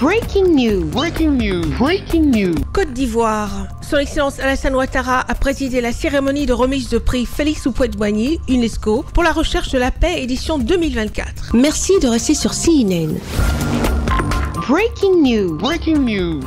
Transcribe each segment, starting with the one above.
Breaking news. Breaking news. Breaking news. Côte d'Ivoire. Son Excellence Alassane Ouattara a présidé la cérémonie de remise de prix Félix Houphouët-Boigny, UNESCO, pour la recherche de la paix édition 2024. Merci de rester sur CNN. Breaking news. Breaking news.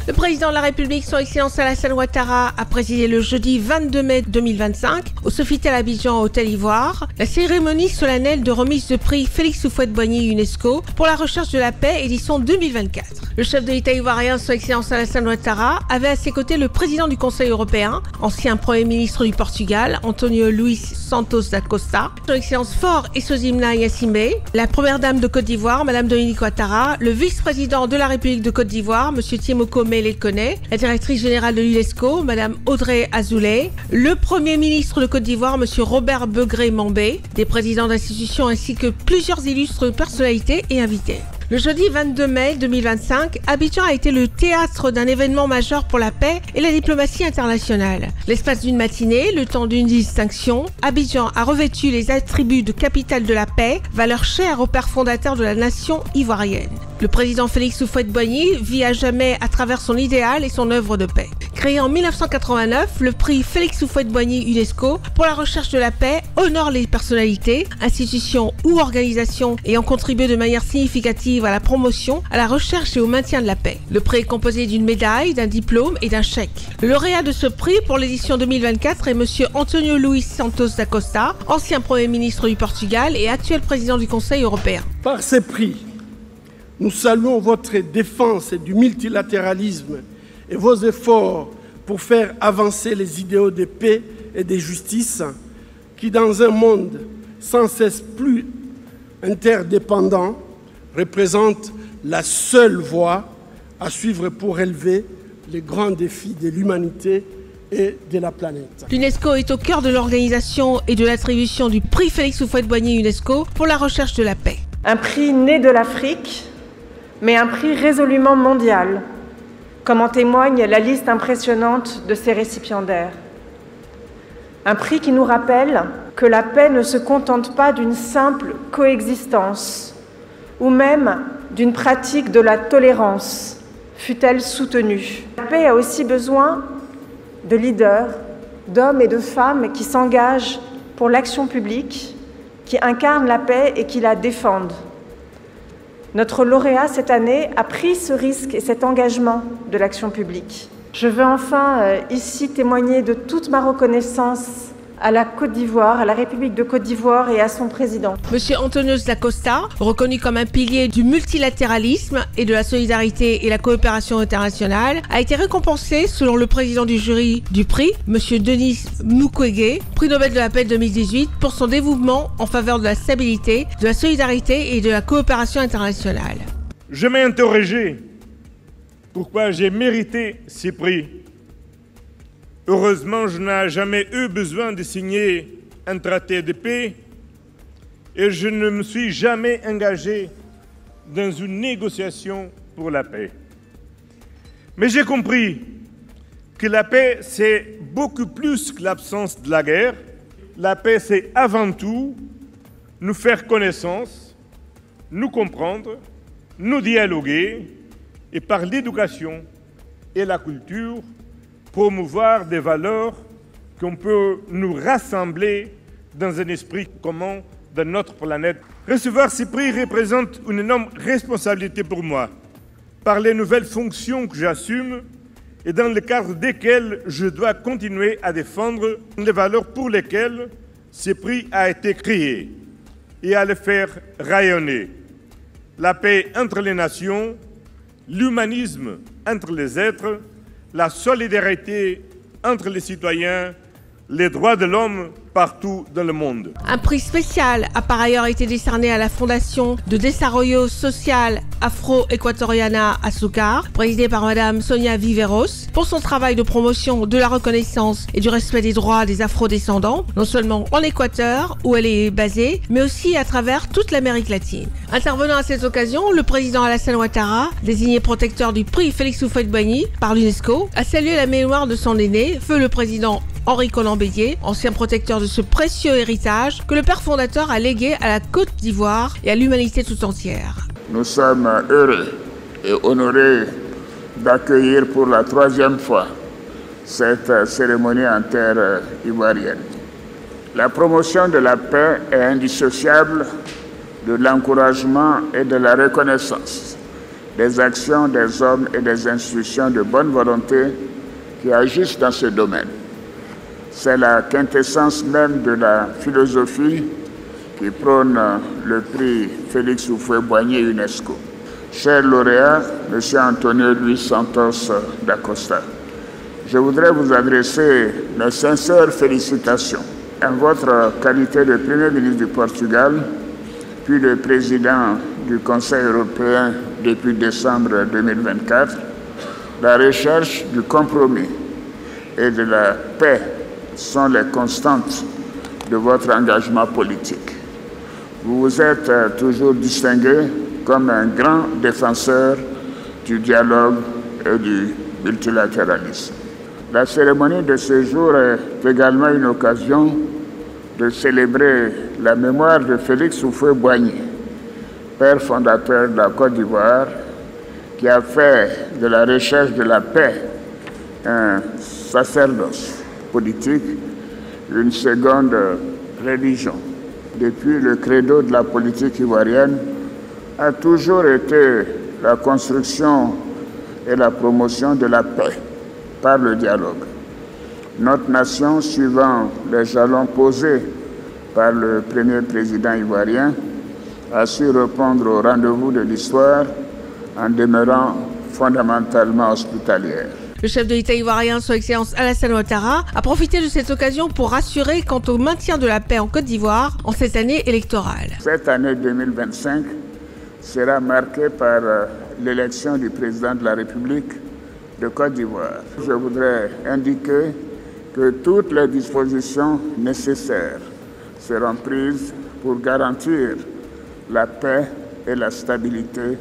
Le président de la République, son Excellence Alassane Ouattara, a présidé le jeudi 22 mai 2025 au Sofitel Abidjan Hôtel Ivoire la cérémonie solennelle de remise de prix Félix Houphouët-Boigny UNESCO pour la recherche de la paix édition 2024. Le chef de l'État ivoirien, son Excellence Alassane Ouattara, avait à ses côtés le président du Conseil européen, ancien Premier ministre du Portugal, Antonio Luis Santos da Costa, son Excellence Faure Essouzimna Gnassingbé, la première dame de Côte d'Ivoire, Madame Dominique Ouattara, le vice-président de la République de Côte d'Ivoire, Monsieur Tiemoko Mele-Kone, la directrice générale de l'UNESCO, Madame Audrey Azoulay, le Premier ministre de Côte d'Ivoire, Monsieur Robert Begré-Mambé, des présidents d'institutions ainsi que plusieurs illustres personnalités et invités. Le jeudi 22 mai 2025, Abidjan a été le théâtre d'un événement majeur pour la paix et la diplomatie internationale. L'espace d'une matinée, le temps d'une distinction, Abidjan a revêtu les attributs de capitale de la paix, valeur chère au père fondateur de la nation ivoirienne. Le président Félix Houphouët-Boigny vit à jamais à travers son idéal et son œuvre de paix. Créé en 1989, le prix Félix Houphouët-Boigny UNESCO pour la recherche de la paix honore les personnalités, institutions ou organisations ayant contribué de manière significative à la promotion, à la recherche et au maintien de la paix. Le prix est composé d'une médaille, d'un diplôme et d'un chèque. Le lauréat de ce prix pour l'édition 2024 est Monsieur Antonio Luis Santos da Costa, ancien Premier ministre du Portugal et actuel président du Conseil européen. Par ces prix, nous saluons votre défense du multilatéralisme et vos efforts pour faire avancer les idéaux de paix et de justice qui, dans un monde sans cesse plus interdépendant, représentent la seule voie à suivre pour relever les grands défis de l'humanité et de la planète. L'UNESCO est au cœur de l'organisation et de l'attribution du prix Félix Houphouët-Boigny UNESCO pour la recherche de la paix. Un prix né de l'Afrique, mais un prix résolument mondial, comme en témoigne la liste impressionnante de ses récipiendaires. Un prix qui nous rappelle que la paix ne se contente pas d'une simple coexistence, ou même d'une pratique de la tolérance, fût-elle soutenue. La paix a aussi besoin de leaders, d'hommes et de femmes qui s'engagent pour l'action publique, qui incarnent la paix et qui la défendent. Notre lauréat cette année a pris ce risque et cet engagement de l'action publique. Je veux enfin ici témoigner de toute ma reconnaissance à la Côte d'Ivoire, à la République de Côte d'Ivoire et à son président. Monsieur Antonio da Costa, reconnu comme un pilier du multilatéralisme et de la solidarité et la coopération internationale, a été récompensé selon le président du jury du prix, Monsieur Denis Mukwege, prix Nobel de la paix 2018, pour son dévouement en faveur de la stabilité, de la solidarité et de la coopération internationale. Je m'ai interrogé pourquoi j'ai mérité ces prix. Heureusement, je n'ai jamais eu besoin de signer un traité de paix et je ne me suis jamais engagé dans une négociation pour la paix. Mais j'ai compris que la paix, c'est beaucoup plus que l'absence de la guerre. La paix, c'est avant tout nous faire connaissance, nous comprendre, nous dialoguer et par l'éducation et la culture, promouvoir des valeurs qu'on peut nous rassembler dans un esprit commun de notre planète. Recevoir ces prix représente une énorme responsabilité pour moi, par les nouvelles fonctions que j'assume et dans le cadre desquelles je dois continuer à défendre les valeurs pour lesquelles ce prix a été créé et à les faire rayonner. La paix entre les nations, l'humanisme entre les êtres, la solidarité entre les citoyens, les droits de l'homme partout dans le monde. Un prix spécial a par ailleurs été décerné à la Fondation de Desarrollo Social Afro-Equatoriana Azúcar, présidée par Madame Sonia Viveros, pour son travail de promotion de la reconnaissance et du respect des droits des afro-descendants, non seulement en Équateur, où elle est basée, mais aussi à travers toute l'Amérique latine. Intervenant à cette occasion, le président Alassane Ouattara, désigné protecteur du prix Félix Houphouët-Boigny par l'UNESCO, a salué la mémoire de son aîné, feu le président Henri Colomb-Bédier, ancien protecteur de ce précieux héritage que le père fondateur a légué à la Côte d'Ivoire et à l'humanité tout entière. Nous sommes heureux et honorés d'accueillir pour la 3e fois cette cérémonie en terre ivoirienne. La promotion de la paix est indissociable de l'encouragement et de la reconnaissance des actions des hommes et des institutions de bonne volonté qui agissent dans ce domaine. C'est la quintessence même de la philosophie qui prône le prix Félix Houphouët-Boigny UNESCO. Cher lauréat, M. Antonio Luis Santos da Costa, je voudrais vous adresser mes sincères félicitations en votre qualité de Premier ministre du Portugal, puis de président du Conseil européen depuis décembre 2024. La recherche du compromis et de la paix sont les constantes de votre engagement politique. Vous vous êtes toujours distingué comme un grand défenseur du dialogue et du multilatéralisme. La cérémonie de ce jour est également une occasion de célébrer la mémoire de Félix Houphouët-Boigny, père fondateur de la Côte d'Ivoire, qui a fait de la recherche de la paix un sacerdoce politique, une seconde religion. Depuis, le credo de la politique ivoirienne a toujours été la construction et la promotion de la paix par le dialogue. Notre nation, suivant les jalons posés par le premier président ivoirien, a su répondre au rendez-vous de l'histoire en demeurant fondamentalement hospitalière. Le chef de l'État ivoirien, Son Excellence Alassane Ouattara, a profité de cette occasion pour rassurer quant au maintien de la paix en Côte d'Ivoire en cette année électorale. Cette année 2025 sera marquée par l'élection du président de la République de Côte d'Ivoire. Je voudrais indiquer que toutes les dispositions nécessaires seront prises pour garantir la paix et la stabilité,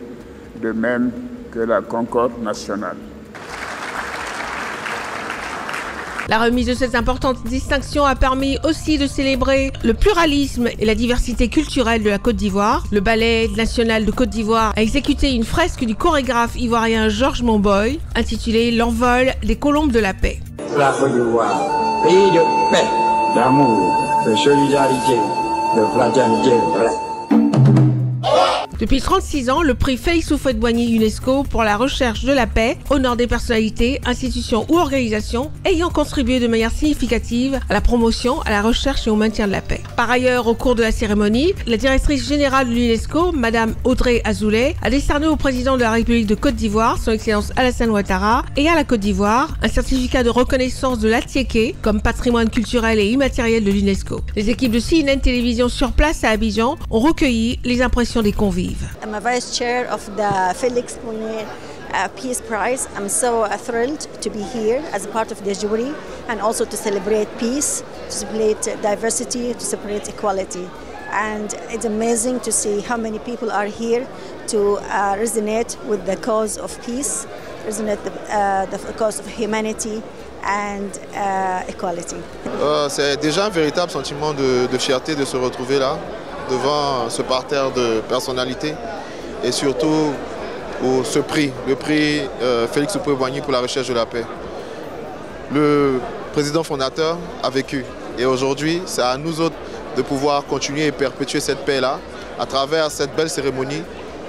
de même que la concorde nationale. La remise de cette importante distinction a permis aussi de célébrer le pluralisme et la diversité culturelle de la Côte d'Ivoire. Le Ballet national de Côte d'Ivoire a exécuté une fresque du chorégraphe ivoirien Georges Monboy, intitulée « L'envol des colombes de la paix ». La Côte d'Ivoire, pays de paix, d'amour, de solidarité, de fraternité vraie. Depuis 36 ans, le prix Félix Houphouët-Boigny UNESCO pour la recherche de la paix honore des personnalités, institutions ou organisations ayant contribué de manière significative à la promotion, à la recherche et au maintien de la paix. Par ailleurs, au cours de la cérémonie, la directrice générale de l'UNESCO, Madame Audrey Azoulay, a décerné au président de la République de Côte d'Ivoire, Son Excellence Alassane Ouattara, et à la Côte d'Ivoire, un certificat de reconnaissance de l'Atiéké comme patrimoine culturel et immatériel de l'UNESCO. Les équipes de CNN Télévision sur place à Abidjan ont recueilli les impressions des convives. I'm a vice chair of the Félix Houphouët Peace Prize. I'm so thrilled to be here as a part of the jury and also to celebrate peace, to celebrate diversity, to celebrate equality. And it's amazing to see how many people are here to resonate with the cause of peace, resonate the cause of humanity and equality. C'est déjà un véritable sentiment de fierté de se retrouver là, devant ce parterre de personnalités et surtout pour ce prix, le prix Félix Houphouët-Boigny pour la recherche de la paix. Le président fondateur a vécu et aujourd'hui c'est à nous autres de pouvoir continuer et perpétuer cette paix-là à travers cette belle cérémonie.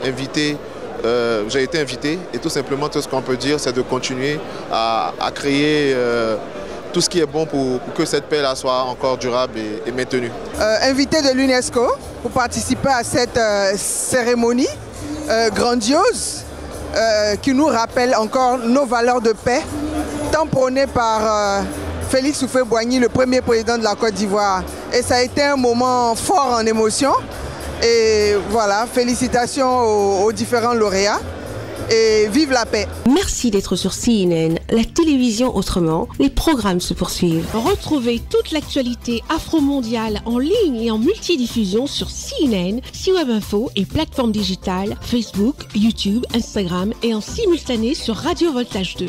J'ai été invité et tout simplement tout ce qu'on peut dire c'est de continuer à créer tout ce qui est bon pour que cette paix-là soit encore durable et maintenue. Invité de l'UNESCO pour participer à cette cérémonie grandiose qui nous rappelle encore nos valeurs de paix, tant prônées par Félix Houphouët-Boigny, le premier président de la Côte d'Ivoire. Et ça a été un moment fort en émotion. Et voilà, félicitations aux différents lauréats. Et vive la paix. Merci d'être sur CNN, la télévision autrement. Les programmes se poursuivent. Retrouvez toute l'actualité afro-mondiale en ligne et en multidiffusion sur CNN, C-Web Info et plateformes digitales, Facebook, YouTube, Instagram et en simultané sur Radio Voltage 2.